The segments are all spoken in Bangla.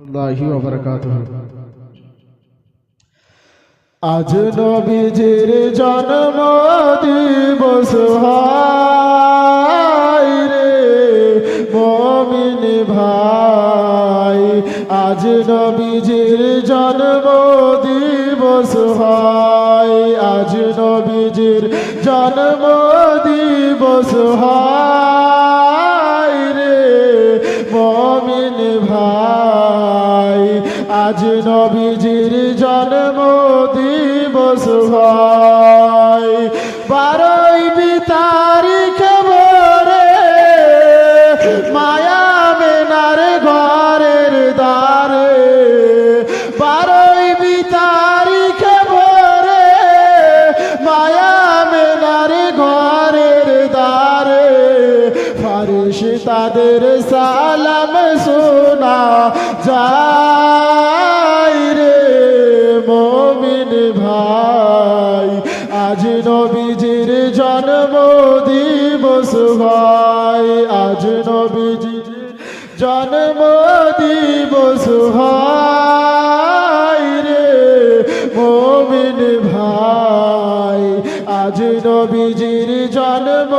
আল্লাহি ওয়া বারাকাতুহু। আজ নবীজির জন্ম দিবস হায় রে মুমিন ভাই, আজ নবীজির জন্ম দিবস হায়, আজ নবীজির জন্ম দিবস হায় রে মুমিন ভাই, আজ নবীজির জন্ম দিবস ভাই। 12 তারিখ ভোরে মায়া মেনার ঘরের দ্বারে, 12 তারিখ ভোরে মায়া মেনার ঘরের দ্বারে, ফারিস্তাদের সালাম শোনা যায় রে মুমিন ভাই, আজ নবীজির জন্ম দিবস ভাই, আজ নবীজির জন্ম দিবস হায় রে মুমিন ভাই, আজ নবীজির জন্ম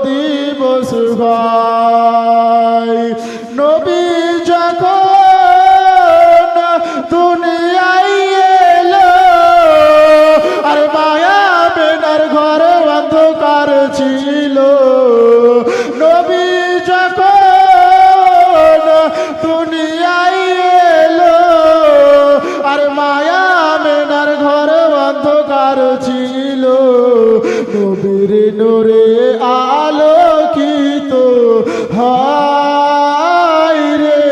দিবস ভাই। নবী যখন দুনিয়ায় এলো, আর মায়া বেনার ঘর অন্ধকার ছিল, নবী যখন দুনিয়ায় এলো, আর মায়া বেনার ঘর অন্ধকার ছিল, নবীর নূরে আলোকিত হায় রে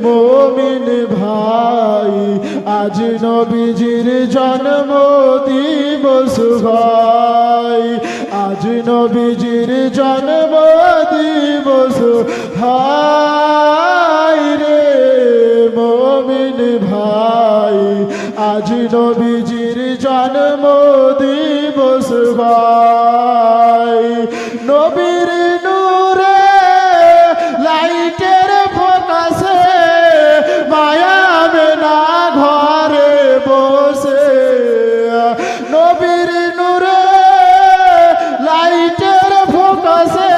মুমিন ভাই, আজ নবীজির জন্ম দিবস ভাই, আজ নবীজির জন্ম দিবস হায় রে মুমিন ভাই, আজ নবীজির জন্ম দিবস ভাই। নবীর নূরে লাইটের ফোকাসে মায়া মেনা ঘরে বসে, নবীর নূরে লাইটের ফোকাসে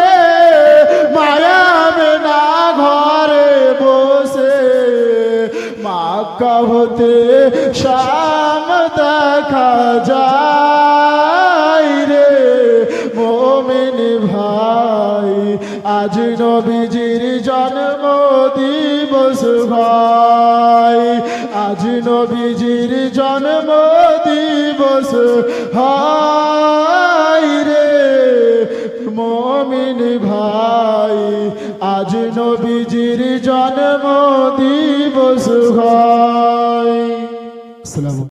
মায়া মেনা ঘরে বসে, মক্কা হতে শাম দেখা যায় রে মুমিন ভাই, আজ নবীজির জন্ম দিবস ভাই, আজ নবীজির জন্ম দিবস হায় রে মুমিন ভাই, আজ নবীজির জন্ম দিবস ভাই। আসসালামু